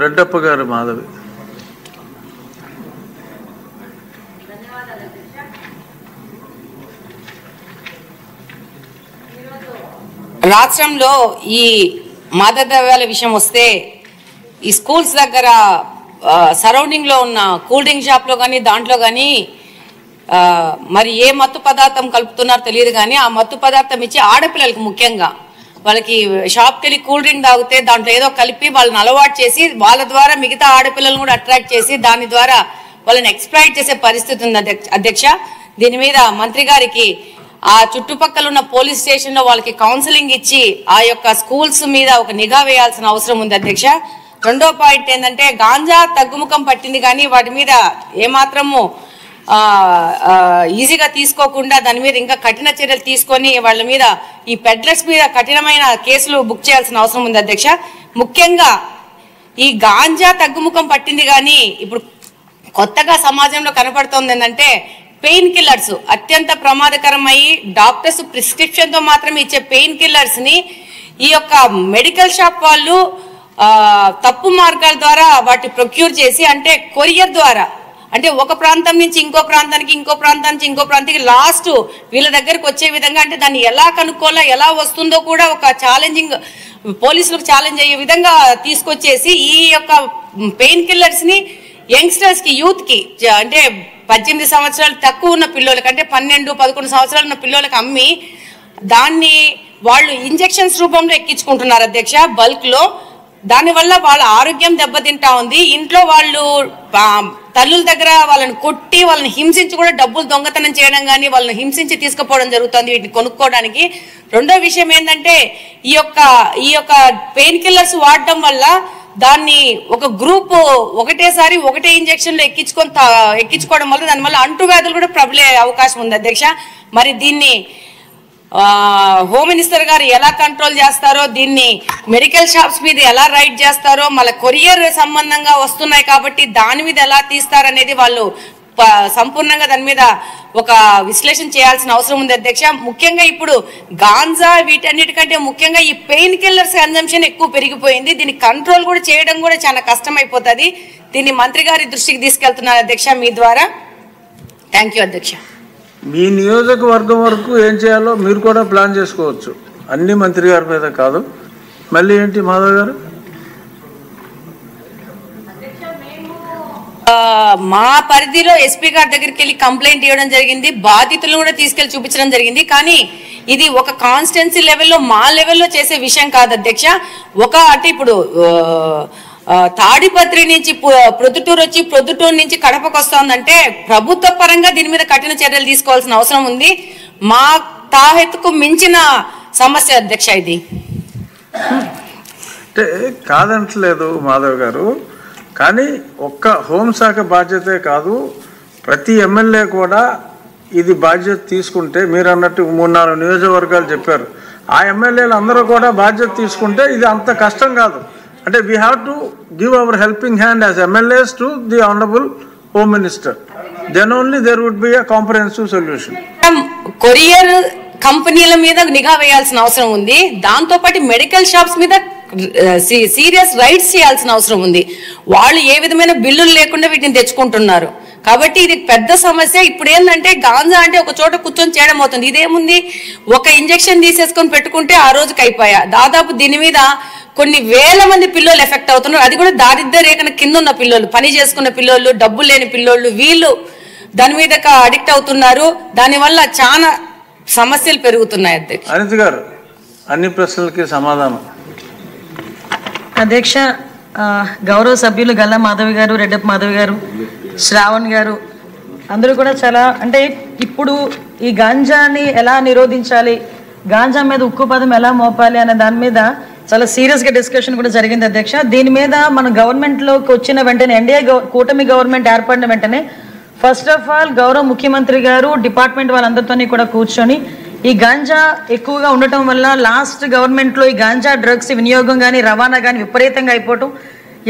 రెడ్డప్ప గారు మాధవి. రాష్ట్రంలో ఈ మాదక ద్రవ్యాల విషయం వస్తే ఈ స్కూల్స్ దగ్గర సరౌండింగ్లో ఉన్న కూల్ డ్రింక్ షాప్లో కానీ దాంట్లో కానీ మరి ఏ మత్తు పదార్థం కలుపుతున్నారో తెలియదు కానీ ఆ మత్తు పదార్థం ఇచ్చి ఆడపిల్లలకు ముఖ్యంగా వాళ్ళకి షాప్కి వెళ్ళి కూల్ డ్రింక్ తాగితే దాంట్లో ఏదో కలిపి వాళ్ళని అలవాటు చేసి వాళ్ళ ద్వారా మిగతా ఆడపిల్లలను కూడా అట్రాక్ట్ చేసి దాని ద్వారా వాళ్ళని ఎక్స్‌ప్లాయిట్ చేసే పరిస్థితి ఉంది అధ్యక్ష. దీని మీద మంత్రి గారికి ఆ చుట్టుపక్కల ఉన్న పోలీస్ స్టేషన్లో వాళ్ళకి కౌన్సిలింగ్ ఇచ్చి ఆ యొక్క స్కూల్స్ మీద ఒక నిఘా వేయాల్సిన అవసరం ఉంది అధ్యక్ష. రెండో పాయింట్ ఏంటంటే గాంజా తగ్గుముఖం పట్టింది కానీ వాటి మీద ఏమాత్రము ఈజీగా తీసుకోకుండా దాని మీద ఇంకా కఠిన చర్యలు తీసుకొని వాళ్ళ మీద ఈ పెడ్లర్స్ మీద కఠినమైన కేసులు బుక్ చేయాల్సిన అవసరం ఉంది అధ్యక్ష. ముఖ్యంగా ఈ గాంజా తగ్గుముఖం పట్టింది కానీ ఇప్పుడు కొత్తగా సమాజంలో కనపడుతోంది ఏంటంటే పెయిన్ కిల్లర్స్ అత్యంత ప్రమాదకరమయ్యి డాక్టర్స్ ప్రిస్క్రిప్షన్తో మాత్రమే ఇచ్చే పెయిన్ కిల్లర్స్ని ఈ యొక్క మెడికల్ షాప్ వాళ్ళు తప్పు మార్గాల ద్వారా వాటి ప్రొక్యూర్ చేసి అంటే కొరియర్ ద్వారా అంటే ఒక ప్రాంతం నుంచి ఇంకో ప్రాంతానికి ఇంకో ప్రాంతం నుంచి ఇంకో ప్రాంతానికి లాస్ట్ వీళ్ళ దగ్గరకు వచ్చే విధంగా అంటే దాన్ని ఎలా కనుక్కోవాలో ఎలా వస్తుందో కూడా ఒక ఛాలెంజింగ్ పోలీసులకు ఛాలెంజ్ అయ్యే విధంగా తీసుకొచ్చేసి ఈ యొక్క పెయిన్ కిల్లర్స్ని యంగ్స్టర్స్కి యూత్కి అంటే 18 సంవత్సరాలు తక్కువ ఉన్న పిల్లలకి అంటే 12-11 సంవత్సరాలు ఉన్న పిల్లలకి అమ్మి దాన్ని వాళ్ళు ఇంజెక్షన్స్ రూపంలో ఎక్కించుకుంటున్నారు అధ్యక్ష బల్క్లో. దానివల్ల వాళ్ళ ఆరోగ్యం దెబ్బతింటా ఉంది. ఇంట్లో వాళ్ళు తల్లుల దగ్గర వాళ్ళని కొట్టి వాళ్ళని హింసించి కూడా డబ్బులు దొంగతనం చేయడం కానీ వాళ్ళని హింసించి తీసుకుపోవడం జరుగుతుంది వీటిని కొనుక్కోవడానికి. రెండో విషయం ఏంటంటే ఈ యొక్క పెయిన్ కిల్లర్స్ వాడడం వల్ల దాన్ని ఒక గ్రూప్ ఒకటేసారి ఒకటే ఇంజెక్షన్లో ఎక్కించుకోవడం వల్ల దానివల్ల అంటువ్యాధులు కూడా ప్రబలే అవకాశం ఉంది అధ్యక్ష. మరి దీన్ని హోమ్ మినిస్టర్ గారు ఎలా కంట్రోల్ చేస్తారో దీన్ని మెడికల్ షాప్స్ మీద ఎలా రైడ్ చేస్తారో మళ్ళీ కొరియర్ సంబంధంగా వస్తున్నాయి కాబట్టి దాని మీద ఎలా తీస్తారనేది వాళ్ళు సంపూర్ణంగా దాని మీద ఒక విశ్లేషణ చేయాల్సిన అవసరం ఉంది అధ్యక్ష. ముఖ్యంగా ఇప్పుడు గాంజా వీటన్నిటికంటే ముఖ్యంగా ఈ పెయిన్ కిల్లర్స్ కన్జంప్షన్ ఎక్కువ పెరిగిపోయింది. దీన్ని కంట్రోల్ కూడా చేయడం కూడా చాలా కష్టమైపోతుంది. దీన్ని మంత్రి గారి దృష్టికి తీసుకెళ్తున్నారు అధ్యక్ష మీ ద్వారా. థ్యాంక్ యూ అధ్యక్ష. మీ నియోజకవర్గం వరకు ఏం చేయాలో మీరు కూడా ప్లాన్ చేసుకోవచ్చు, అన్ని మంత్రి గారి మీద కాదు. మళ్ళీ ఏంటి మాధవ్ గారు? మా పరిధిలో ఎస్పీ గారి దగ్గరికి వెళ్ళి కంప్లైంట్ ఇవ్వడం జరిగింది, బాధితులను కూడా తీసుకెళ్లి చూపించడం జరిగింది. కానీ ఇది ఒక కాన్స్టిట్యున్సీ లెవెల్లో మా లెవెల్లో చేసే విషయం కాదు అధ్యక్ష. అంటే ఇప్పుడు తాడిపత్రి నుంచి ప్రొద్దుటూరు వచ్చి ప్రొద్దుటూరు నుంచి కడపకు వస్తుందంటే ప్రభుత్వ పరంగా దీని మీద కఠిన చర్యలు తీసుకోవాల్సిన అవసరం ఉంది. మా తాహెత్తుకు మించిన సమస్య అధ్యక్ష ఇది. అంటే కాదంటలేదు మాధవ్ గారు, కానీ ఒక్క హోంశాఖ బాధ్యతే కాదు ప్రతి ఎమ్మెల్యే కూడా ఇది బాధ్యత తీసుకుంటే మీరు అన్నట్టు 3-4 నియోజకవర్గాలు చెప్పారు, ఆ ఎమ్మెల్యేలు అందరూ కూడా బాధ్యత తీసుకుంటే ఇది అంత కష్టం కాదు. అంటే we have to give our helping hand as MLAs to the honourable home minister, then only there would be a comprehensive solution. Courier కంపెనీల మీద నిఘా వేయాల్సిన అవసరం ఉంది. దాంతోపాటు మెడికల్ షాప్స్ మీద సీరియస్ రైట్స్ చేయాల్సిన అవసరం ఉంది. వాళ్ళు ఏ విధమైన బిల్లులు లేకుండా వీటిని తెచ్చుకుంటున్నారు కాబట్టి ఇది పెద్ద సమస్య. ఇప్పుడు ఏంటంటే గాంజా అంటే ఒక చోట కూర్చొని చేయడం అవుతుంది. ఇదేముంది, ఒక ఇంజెక్షన్ తీసేసుకొని పెట్టుకుంటే ఆ రోజుకి అయిపోయా. దాదాపు దీని మీద కొన్ని వేల మంది పిల్లలు ఎఫెక్ట్ అవుతున్నారు. అది కూడా దారిద్ర్య రేఖన కింద ఉన్న పిల్లలు, పని చేసుకున్న పిల్లలు, డబ్బులు లేని పిల్లలు, వీళ్ళు దాని మీద అడిక్ట్ అవుతున్నారు. దానివల్ల చాలా సమస్యలు పెరుగుతున్నాయి అధ్యక్ష. అనిత గారు అన్ని ప్రశ్నలకి సమాధానం. అధ్యక్ష, గౌరవ సభ్యులు గల్లా మాధవి గారు, రెడ్డప్ప మాధవి గారు, శ్రావణ్ గారు అందరూ కూడా చాలా అంటే ఇప్పుడు ఈ గాంజాని ఎలా నిరోధించాలి, గాంజా మీద ఉక్కుపదం ఎలా మోపాలి అనే దాని మీద చాలా సీరియస్గా డిస్కషన్ కూడా జరిగింది అధ్యక్ష. దీని మీద మన గవర్నమెంట్లోకి వచ్చిన వెంటనే ఎన్డీఏ కూటమి గవర్నమెంట్ ఏర్పడిన వెంటనే ఫస్ట్ ఆఫ్ ఆల్ గౌరవ ముఖ్యమంత్రి గారు డిపార్ట్మెంట్ వాళ్ళందరితోని కూడా కూర్చొని ఈ గాంజా ఎక్కువగా ఉండటం వల్ల లాస్ట్ గవర్నమెంట్లో ఈ గాంజా డ్రగ్స్ వినియోగం కానీ రవాణా కానీ విపరీతంగా అయిపోవటం,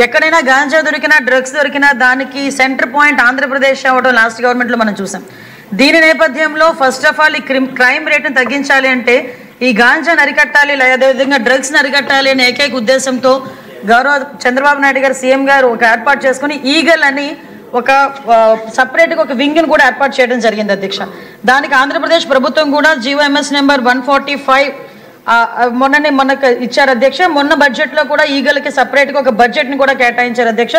ఎక్కడైనా గాంజా దొరికినా డ్రగ్స్ దొరికినా దానికి సెంటర్ పాయింట్ ఆంధ్రప్రదేశ్ అవ్వడం లాస్ట్ గవర్నమెంట్లో మనం చూసాం. దీని నేపథ్యంలో ఫస్ట్ ఆఫ్ ఆల్ ఈ క్రైమ్ రేట్ని తగ్గించాలి అంటే ఈ గాంజాని అరికట్టాలి, అదేవిధంగా డ్రగ్స్ని అరికట్టాలి అనే ఏకైక ఉద్దేశంతో గౌరవ చంద్రబాబు నాయుడు గారు సీఎం గారు ఒక ఏర్పాటు చేసుకుని ఈగల్ అని ఒక సపరేట్గా ఒక వింగ్ని కూడా ఏర్పాటు చేయడం జరిగింది అధ్యక్ష. దానికి ఆంధ్రప్రదేశ్ ప్రభుత్వం కూడా GOMS నెంబర్ 145 మొన్ననే మనకు ఇచ్చారు అధ్యక్ష. మొన్న బడ్జెట్లో కూడా ఈగల్కి సపరేట్గా ఒక బడ్జెట్ని కూడా కేటాయించారు అధ్యక్ష.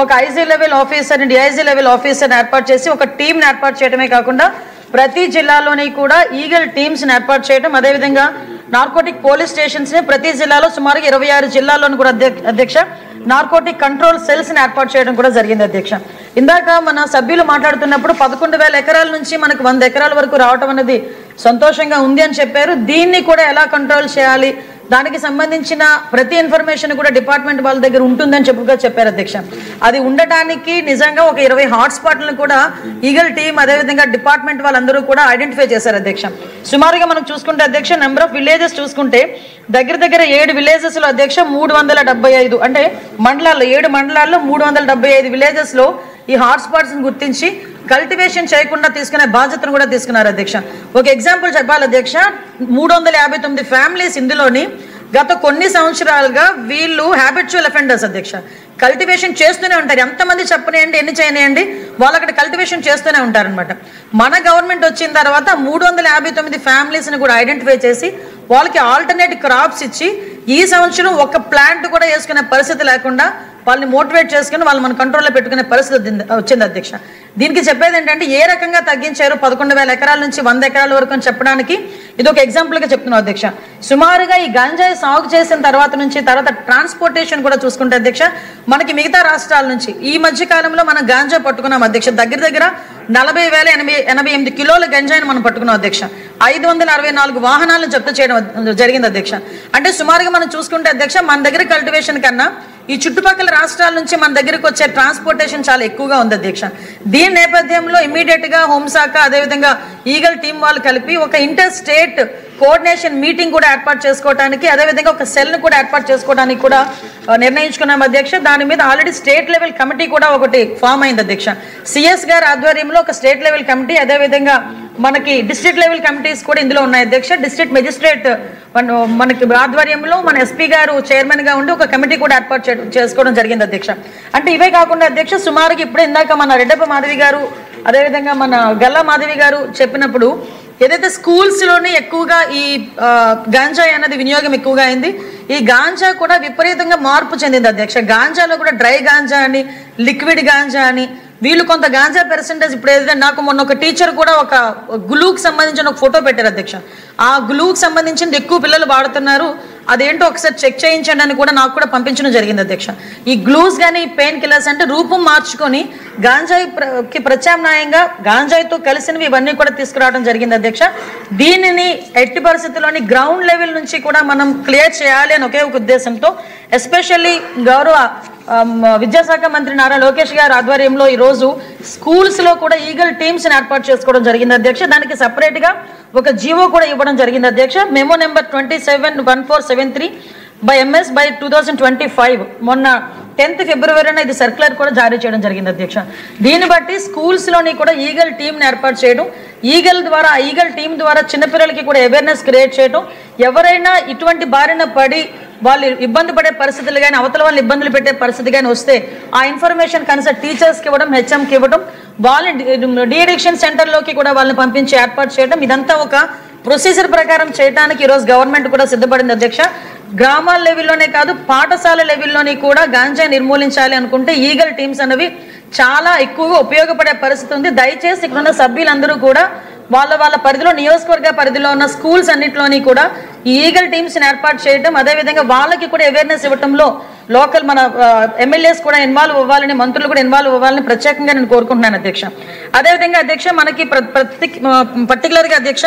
ఒక IC లెవెల్ ఆఫీసర్ని DIG లెవెల్ ఆఫీసర్ని ఏర్పాటు చేసి ఒక టీంని ఏర్పాటు చేయడమే కాకుండా ప్రతి జిల్లాలోని కూడా ఈగల్ టీమ్స్ని ఏర్పాటు చేయడం, అదేవిధంగా నార్కోటిక్ పోలీస్ స్టేషన్స్ని ప్రతి జిల్లాలో సుమారుగా 26 జిల్లాల్లోని కూడా అధ్యక్ష నార్కోటిక్ కంట్రోల్ సెల్స్ని ఏర్పాటు చేయడం కూడా జరిగింది అధ్యక్ష. ఇందాక మన సభ్యులు మాట్లాడుతున్నప్పుడు 11,000 ఎకరాల నుంచి మనకు 100 ఎకరాల వరకు రావడం అనేది సంతోషంగా ఉంది అని చెప్పారు. దీన్ని కూడా ఎలా కంట్రోల్ చేయాలి, దానికి సంబంధించిన ప్రతి ఇన్ఫర్మేషన్ కూడా డిపార్ట్మెంట్ వాళ్ళ దగ్గర ఉంటుందని చెప్పారు అధ్యక్ష. అది ఉండటానికి నిజంగా ఒక 20 హాట్స్పాట్లను కూడా ఈగల్ టీం అదేవిధంగా డిపార్ట్మెంట్ వాళ్ళందరూ కూడా ఐడెంటిఫై చేశారు అధ్యక్ష. సుమారుగా మనం చూసుకుంటే అధ్యక్ష నెంబర్ ఆఫ్ విలేజెస్ చూసుకుంటే దగ్గర 7 విలేజెస్లో అధ్యక్ష 375 అంటే మండలాల్లో 7 మండలాల్లో 375 విలేజెస్లో ఈ హాట్స్పాట్స్ని గుర్తించి కల్టివేషన్ చేయకుండా తీసుకునే బాధ్యతను కూడా తీసుకున్నారు అధ్యక్ష. ఒక ఎగ్జాంపుల్ చెప్పాలి అధ్యక్ష, 359 ఫ్యామిలీస్ ఇందులోని గత కొన్ని సంవత్సరాలుగా వీళ్ళు హ్యాబిచువల్ అఫెండర్స్ అధ్యక్ష. కల్టివేషన్ చేస్తూనే ఉంటారు, ఎంతమంది చెప్పనేయండి ఎన్ని చేయనియండి వాళ్ళు అక్కడ కల్టివేషన్ చేస్తూనే ఉంటారనమాట. మన గవర్నమెంట్ వచ్చిన తర్వాత 359 ఫ్యామిలీస్ని కూడా ఐడెంటిఫై చేసి వాళ్ళకి ఆల్టర్నేట్ క్రాప్స్ ఇచ్చి ఈ సంవత్సరం ఒక ప్లాంట్ కూడా వేసుకునే పరిస్థితి లేకుండా వాళ్ళని మోటివేట్ చేసుకుని వాళ్ళు మన కంట్రోల్లో పెట్టుకునే పరిస్థితి వచ్చింది అధ్యక్ష. దీనికి చెప్పేది ఏంటంటే ఏ రకంగా తగ్గించారు 11,000 ఎకరాల నుంచి 100 ఎకరాల వరకు అని చెప్పడానికి ఇది ఒక ఎగ్జాంపుల్గా చెప్తున్నాం అధ్యక్ష. సుమారుగా ఈ గంజాయి సాగు చేసిన తర్వాత ట్రాన్స్పోర్టేషన్ కూడా చూసుకుంటే అధ్యక్ష మనకి మిగతా రాష్ట్రాల నుంచి ఈ మధ్య కాలంలో మనం గాంజా పట్టుకున్నాం అధ్యక్ష. దగ్గర 40,088 కిలోల గంజాయిని మనం పట్టుకున్నాం అధ్యక్ష. 564 వాహనాలను జప్తు చేయడం జరిగింది అధ్యక్ష. అంటే సుమారుగా మనం చూసుకుంటే అధ్యక్ష మన దగ్గర కల్టివేషన్ కన్నా ఈ చుట్టుపక్కల రాష్ట్రాల నుంచి మన దగ్గరకు వచ్చే ట్రాన్స్పోర్టేషన్ చాలా ఎక్కువగా ఉంది అధ్యక్ష. దీని నేపథ్యంలో ఇమీడియట్గా హోంశాఖ అదేవిధంగా ఈగల్ టీం వాళ్ళు కలిపి ఒక ఇంటర్ స్టేట్ కోఆర్డినేషన్ మీటింగ్ కూడా ఏర్పాటు చేసుకోవడానికి అదేవిధంగా ఒక సెల్ను కూడా ఏర్పాటు చేసుకోవడానికి కూడా నిర్ణయించుకున్నాం అధ్యక్ష. దాని మీద ఆల్రెడీ స్టేట్ లెవెల్ కమిటీ కూడా ఒకటి ఫామ్ అయింది అధ్యక్ష. CS గారి ఆధ్వర్యంలో ఒక స్టేట్ లెవెల్ కమిటీ అదేవిధంగా మనకి డిస్ట్రిక్ట్ లెవెల్ కమిటీస్ కూడా ఇందులో ఉన్నాయి అధ్యక్ష. డిస్ట్రిక్ట్ మెజిస్ట్రేట్ మనకి ఆధ్వర్యంలో మన SP గారు చైర్మన్గా ఉండి ఒక కమిటీ కూడా ఏర్పాటు చేసుకోవడం జరిగింది అధ్యక్ష. అంటే ఇవే కాకుండా అధ్యక్ష సుమారుగా ఇప్పుడు ఇందాక మన రెడ్డప్ప మాధవి గారు అదేవిధంగా మన గల్లా మాధవి గారు చెప్పినప్పుడు ఏదైతే స్కూల్స్లోనే ఎక్కువగా ఈ గాంజాయి అన్నది వినియోగం ఎక్కువగా అయింది, ఈ గాంజా కూడా విపరీతంగా మార్పు చెందింది అధ్యక్ష. గాంజాలో కూడా డ్రై గాంజా అని లిక్విడ్ గాంజా అని వీళ్ళు కొంత గాంజా పర్సెంటేజ్ ఇప్పుడు ఏదైతే నాకు మొన్న ఒక టీచర్ కూడా ఒక గ్లూకి సంబంధించిన ఒక ఫోటో పెట్టారు అధ్యక్ష. ఆ గ్లూకి సంబంధించింది ఎక్కువ పిల్లలు వాడుతున్నారు, అదేంటో ఒకసారి చెక్ చేయించండి అని కూడా నాకు కూడా పంపించడం జరిగింది అధ్యక్ష. ఈ గ్లూస్ కానీ పెయిన్ కిల్లర్స్ అంటే రూపం మార్చుకొని గాంజాయికి ప్రత్యామ్నాయంగా గాంజాయితో కలిసినవి ఇవన్నీ కూడా తీసుకురావడం జరిగింది అధ్యక్ష. దీనిని ఎట్టి పరిస్థితుల్లోని గ్రౌండ్ లెవెల్ నుంచి కూడా మనం క్లియర్ చేయాలి అని ఒకే ఒక ఉద్దేశంతో ఎస్పెషల్లీ గౌరవ విద్యాశాఖ మంత్రి నారా లోకేష్ గారి ఆధ్వర్యంలో ఈరోజు స్కూల్స్లో కూడా ఈగల్ టీమ్స్ని ఏర్పాటు చేసుకోవడం జరిగింది అధ్యక్ష. దానికి సపరేట్గా ఒక జీవో కూడా ఇవ్వడం జరిగింది అధ్యక్ష. మెమో నెంబర్ 271473/MS/2025 మొన్న 10th ఫిబ్రవరిన ఇది సర్క్యులర్ కూడా జారీ చేయడం జరిగింది అధ్యక్ష. దీన్ని బట్టి స్కూల్స్లోని కూడా ఈగల్ టీంని ఏర్పాటు చేయడం, ఈగల్ టీం ద్వారా చిన్నపిల్లలకి కూడా అవేర్నెస్ క్రియేట్ చేయడం, ఎవరైనా ఇటువంటి బారిన పడి వాళ్ళు ఇబ్బంది పడే పరిస్థితులు కానీ అవతల వాళ్ళు ఇబ్బందులు పెట్టే పరిస్థితి కానీ వస్తే ఆ ఇన్ఫర్మేషన్ కనీసం టీచర్స్కి ఇవ్వడం, HMకి ఇవ్వడం, వాళ్ళని డీఅడిక్షన్ సెంటర్లోకి కూడా వాళ్ళని పంపించి ఏర్పాటు చేయడం, ఇదంతా ఒక ప్రొసీజర్ ప్రకారం చేయడానికి ఈరోజు గవర్నమెంట్ కూడా సిద్ధపడింది అధ్యక్ష. గ్రామాల లెవెల్లోనే కాదు పాఠశాల లెవెల్లోని కూడా గాంజా నిర్మూలించాలి అనుకుంటే ఈగల్ టీమ్స్ అనేవి చాలా ఎక్కువగా ఉపయోగపడే పరిస్థితి ఉంది. దయచేసి ఇక్కడ ఉన్న సభ్యులందరూ కూడా వాళ్ళ పరిధిలో నియోజకవర్గ పరిధిలో ఉన్న స్కూల్స్ అన్నింటిలోని కూడా ఈ ఈగల్ టీమ్స్ని ఏర్పాటు చేయడం, అదేవిధంగా వాళ్ళకి కూడా అవేర్నెస్ ఇవ్వడంలో లోకల్ మన MLAs కూడా ఇన్వాల్వ్ అవ్వాలని, మంత్రులు కూడా ఇన్వాల్వ్ అవ్వాలని ప్రత్యేకంగా నేను కోరుకుంటున్నాను అధ్యక్ష. అదేవిధంగా అధ్యక్ష మనకి పర్టికులర్గా అధ్యక్ష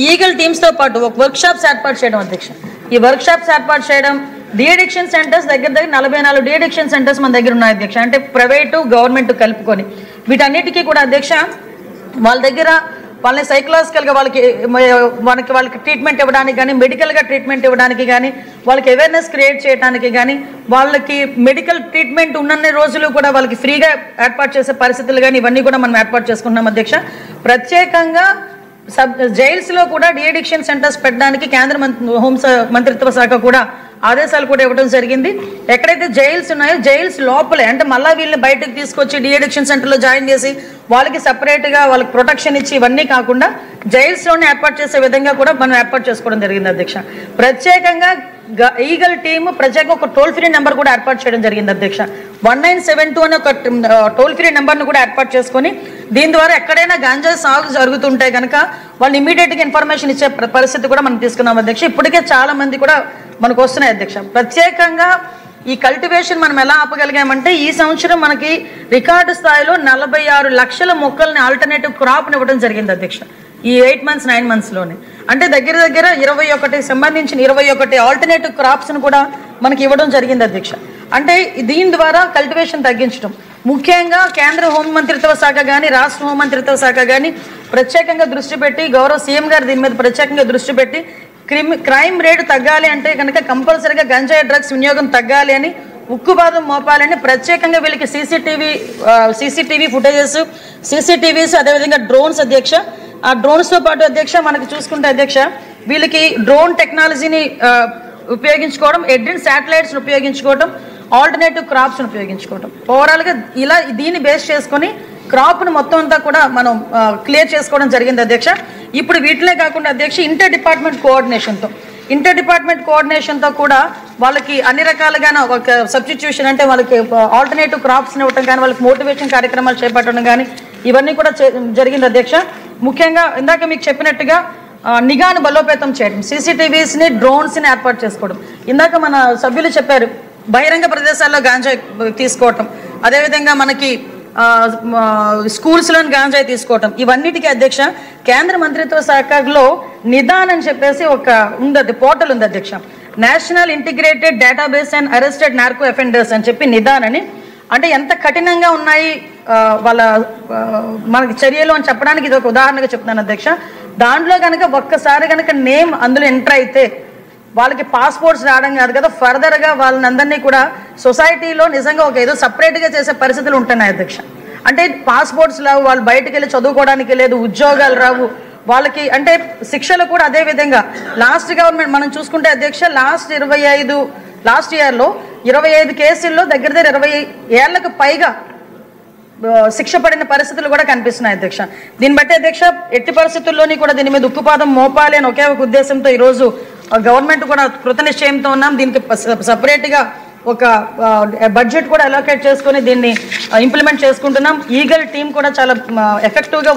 ఈగల్ టీమ్స్తో పాటు ఒక వర్క్షాప్స్ ఏర్పాటు చేయడం అధ్యక్ష. ఈ వర్క్షాప్స్ ఏర్పాటు చేయడం, డీఅడిక్షన్ సెంటర్స్ దగ్గర 44 డీఅడిక్షన్ సెంటర్స్ మన దగ్గర ఉన్నాయి అధ్యక్ష. అంటే ప్రైవేటు గవర్నమెంట్ కలుపుకొని వీటన్నిటికీ కూడా అధ్యక్ష వాళ్ళ దగ్గర వాళ్ళని సైకలాజికల్గా వాళ్ళకి ట్రీట్మెంట్ ఇవ్వడానికి కానీ, మెడికల్గా ట్రీట్మెంట్ ఇవ్వడానికి కానీ, వాళ్ళకి అవేర్నెస్ క్రియేట్ చేయడానికి కానీ, వాళ్ళకి మెడికల్ ట్రీట్మెంట్ ఉన్నన్ని రోజులు కూడా వాళ్ళకి ఫ్రీగా ఏర్పాటు చేసే పరిస్థితులు కానీ ఇవన్నీ కూడా మనం ఏర్పాటు చేసుకుంటున్నాం అధ్యక్ష. ప్రత్యేకంగా జైల్స్లో కూడా డిఅడిక్షన్ సెంటర్స్ పెట్టడానికి కేంద్ర మంత్రిత్వ శాఖ కూడా ఆదేశాలు కూడా ఇవ్వడం జరిగింది. ఎక్కడైతే జైల్స్ ఉన్నాయో జైల్స్ లోపలే అంటే మళ్ళీ వీళ్ళని బయటకు తీసుకొచ్చి డిఅడిక్షన్ సెంటర్లో జాయిన్ చేసి వాళ్ళకి సపరేట్గా వాళ్ళకి ప్రొటెక్షన్ ఇచ్చి ఇవన్నీ కాకుండా జైల్స్లోనే ఏర్పాటు చేసే విధంగా కూడా మనం ఏర్పాటు చేసుకోవడం జరిగింది అధ్యక్ష. ప్రత్యేకంగా ఈగల్ టీమ్ ప్రత్యేకంగా ఒక టోల్ ఫ్రీ నెంబర్ కూడా ఏర్పాటు చేయడం జరిగింది అధ్యక్ష. 1972 అనే ఒక టోల్ ఫ్రీ నెంబర్ను కూడా ఏర్పాటు చేసుకొని దీని ద్వారా ఎక్కడైనా గాంజా సాగు జరుగుతుంటే కనుక వాళ్ళు ఇమీడియట్గా ఇన్ఫర్మేషన్ ఇచ్చే పరిస్థితి కూడా మనం తీసుకున్నాం అధ్యక్ష. ఇప్పటికే చాలా మంది కూడా మనకు వస్తున్నాయి అధ్యక్ష. ప్రత్యేకంగా ఈ కల్టివేషన్ మనం ఎలా ఆపగలిగామంటే ఈ సంవత్సరం మనకి రికార్డు స్థాయిలో 46 లక్షల మొక్కల్ని ఆల్టర్నేటివ్ క్రాప్ని ఇవ్వడం జరిగింది అధ్యక్ష. ఈ 8 months 9 monthsలోనే అంటే దగ్గర 21 సంబంధించిన 21 ఆల్టర్నేటివ్ క్రాప్స్ను కూడా మనకి ఇవ్వడం జరిగింది అధ్యక్ష. అంటే దీని ద్వారా కల్టివేషన్ తగ్గించడం ముఖ్యంగా కేంద్ర హోంమంత్రిత్వ శాఖ కానీ రాష్ట్ర హోంమంత్రిత్వ శాఖ కానీ ప్రత్యేకంగా దృష్టి పెట్టి గౌరవ సీఎం గారు దీని మీద ప్రత్యేకంగా దృష్టి పెట్టి క్రైమ్ రేటు తగ్గాలి అంటే కనుక కంపల్సరీగా గంజాయి డ్రగ్స్ వినియోగం తగ్గాలి అని ఉక్కుపాదం మోపాలని ప్రత్యేకంగా వీళ్ళకి సీసీటీవీ ఫుటేజెస్ సీసీటీవీస్ అదేవిధంగా డ్రోన్స్ అధ్యక్ష. ఆ డ్రోన్స్తో పాటు అధ్యక్ష మనకి చూసుకుంటే అధ్యక్ష వీళ్ళకి డ్రోన్ టెక్నాలజీని ఉపయోగించుకోవడం ఎడ్రిన్ శాటిలైట్స్ని ఉపయోగించుకోవడం ఆల్టర్నేటివ్ క్రాప్స్ని ఉపయోగించుకోవడం ఓవరాల్గా ఇలా దీన్ని బేస్ చేసుకొని క్రాప్ను మొత్తం అంతా కూడా మనం క్లియర్ చేసుకోవడం జరిగింది అధ్యక్ష. ఇప్పుడు వీటినే కాకుండా అధ్యక్ష ఇంటర్ డిపార్ట్మెంట్ కోఆర్డినేషన్తో కూడా వాళ్ళకి అన్ని రకాలుగా ఒక సబ్స్టిట్యూషన్ అంటే వాళ్ళకి ఆల్టర్నేటివ్ క్రాప్స్ని ఇవ్వటం కానీ వాళ్ళకి మోటివేషన్ కార్యక్రమాలు చేపట్టడం కానీ ఇవన్నీ కూడా జరిగింది అధ్యక్ష. ముఖ్యంగా ఇందాక మీకు చెప్పినట్టుగా నిఘాను బలోపేతం చేయడం సీసీటీవీస్ని డ్రోన్స్ని ఏర్పాటు చేసుకోవడం ఇందాక మన సభ్యులు చెప్పారు బహిరంగ ప్రదేశాల్లో గాంజాయి తీసుకోవటం అదేవిధంగా మనకి స్కూల్స్లోని గాంజాయి తీసుకోవటం ఇవన్నిటికీ అధ్యక్ష కేంద్ర మంత్రిత్వ శాఖలో నిదాన్ అని చెప్పేసి ఒక ఉంది పోర్టల్ ఉంది అధ్యక్ష. National integrated database and arrested narco offenders అని చెప్పి నిదాన్ అని అంటే ఎంత కఠినంగా ఉన్నాయి వాళ్ళ మనకి చర్యలు అని చెప్పడానికి ఇది ఒక ఉదాహరణగా చెప్తున్నాను అధ్యక్ష. దాంట్లో కనుక ఒక్కసారి కనుక నేమ్ అందులో ఎంటర్ అయితే వాళ్ళకి పాస్పోర్ట్స్ రావడం కాదు కదా ఫర్దర్గా వాళ్ళని అందరినీ కూడా సొసైటీలో నిజంగా ఒక ఏదో సపరేట్గా చేసే పరిస్థితులు ఉంటున్నాయి అధ్యక్ష. అంటే పాస్పోర్ట్స్ రావు వాళ్ళు బయటకు వెళ్ళి చదువుకోవడానికి లేదు ఉద్యోగాలు రావు వాళ్ళకి అంటే శిక్షలు కూడా అదే విధంగా లాస్ట్ గవర్నమెంట్ మనం చూసుకుంటే అధ్యక్ష లాస్ట్ ఇయర్లో 25 కేసుల్లో దగ్గర 20 ఏళ్లకు పైగా శిక్ష పడిన పరిస్థితులు కూడా కనిపిస్తున్నాయి అధ్యక్ష. దీన్ని బట్టి అధ్యక్ష ఎట్టి పరిస్థితుల్లోని కూడా దీని మీద ఉక్కుపాదం మోపాలి అని ఒకే ఒక ఉద్దేశంతో ఈరోజు గవర్నమెంట్ కూడా కృతనిశ్చయంతో ఉన్నాం. దీనికి సపరేట్గా ఒక బడ్జెట్ కూడా అలోకేట్ చేసుకొని దీన్ని ఇంప్లిమెంట్ చేసుకుంటున్నాం. ఈగల్ టీం కూడా చాలా ఎఫెక్టివ్గా